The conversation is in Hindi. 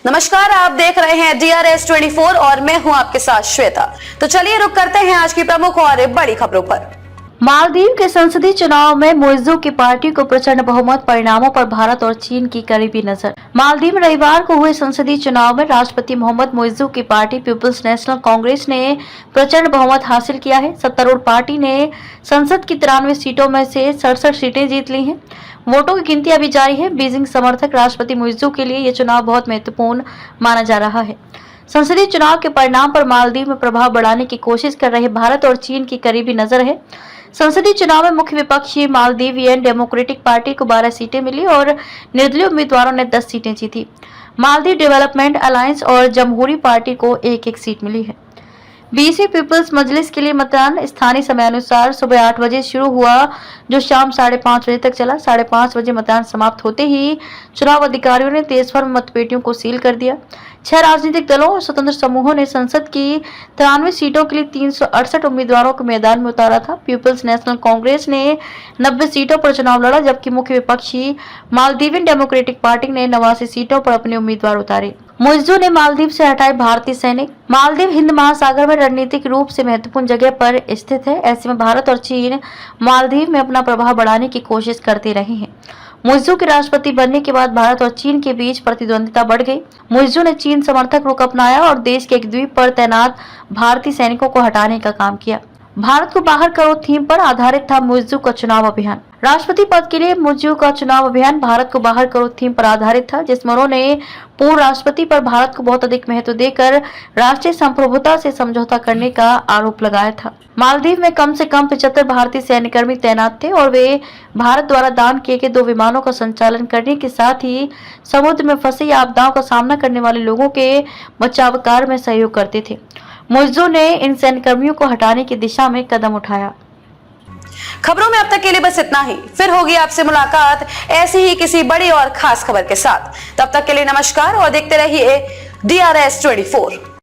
नमस्कार, आप देख रहे हैं DRS 24 और मैं हूं आपके साथ श्वेता। तो चलिए रुक करते हैं आज की प्रमुख और बड़ी खबरों पर। मालदीव के संसदीय चुनाव में मुइज्जू की पार्टी को प्रचंड बहुमत, परिणामों पर भारत और चीन की करीबी नजर। मालदीव में रविवार को हुए संसदीय चुनाव में राष्ट्रपति मोहम्मद मुइज्जू की पार्टी पीपुल्स नेशनल कांग्रेस ने प्रचंड बहुमत हासिल किया है। सत्तारूढ़ पार्टी ने संसद की 93 सीटों में से 67 सीटें जीत ली हैं। वोटों की गिनती अभी जारी है। बीजिंग समर्थक राष्ट्रपति मुइज्जू के लिए ये चुनाव बहुत महत्वपूर्ण माना जा रहा है। संसदीय चुनाव के परिणाम पर मालदीव में प्रभाव बढ़ाने की कोशिश कर रहे भारत और चीन की करीबी नजर है। संसदीय चुनाव में मुख्य विपक्षी मालदीवियन डेमोक्रेटिक पार्टी को 12 सीटें मिली और निर्दलीय उम्मीदवारों ने 10 सीटें जीती। मालदीव डेवलपमेंट अलायंस और जमहूरी पार्टी को एक-एक सीट मिली है। बीसी पीपल्स मजलिस के लिए मतदान स्थानीय समयानुसार सुबह 8 बजे शुरू हुआ, जो शाम 5:30 बजे तक चला। 5:30 बजे मतदान समाप्त होते ही चुनाव अधिकारियों ने देशभर में मतपेटियों को सील कर दिया। 6 राजनीतिक दलों और स्वतंत्र समूहों ने संसद की 93 सीटों के लिए 368 उम्मीदवारों को मैदान में उतारा था। पीपल्स नेशनल कांग्रेस ने 90 सीटों पर चुनाव लड़ा, जबकि मुख्य विपक्षी मालदीवियन डेमोक्रेटिक पार्टी ने 89 सीटों पर अपने उम्मीदवार उतारे। मुइज्जू ने मालदीव से हटाए भारतीय सैनिक। मालदीव हिंद महासागर में रणनीतिक रूप से महत्वपूर्ण जगह पर स्थित है। ऐसे में भारत और चीन मालदीव में अपना प्रभाव बढ़ाने की कोशिश करते रहे हैं। मुइज्जू के राष्ट्रपति बनने के बाद भारत और चीन के बीच प्रतिद्वंदिता बढ़ गई। मुइज्जू ने चीन समर्थक रुख अपनाया और देश के एक द्वीप पर तैनात भारतीय सैनिकों को हटाने का काम किया। भारत को बाहर करो थीम पर आधारित था मुइज्जू का चुनाव अभियान। राष्ट्रपति पद के लिए मुइज्जू का चुनाव अभियान भारत को बाहर करो थीम पर आधारित था, जिसमें उन्होंने पूर्व राष्ट्रपति पर भारत को बहुत अधिक महत्व देकर राष्ट्रीय संप्रभुता से समझौता करने का आरोप लगाया था। मालदीव में कम से कम 75 भारतीय सैन्यकर्मी तैनात थे और वे भारत द्वारा दान किए गए 2 विमानों का संचालन करने के साथ ही समुद्र में फंसे या आपदाओं का सामना करने वाले लोगों के बचाव कार्य में सहयोग करते थे। मुइज्जू ने इन सैन्यकर्मियों को हटाने की दिशा में कदम उठाया। खबरों में अब तक के लिए बस इतना ही। फिर होगी आपसे मुलाकात ऐसी ही किसी बड़ी और खास खबर के साथ। तब तक के लिए नमस्कार और देखते रहिए DRS 24।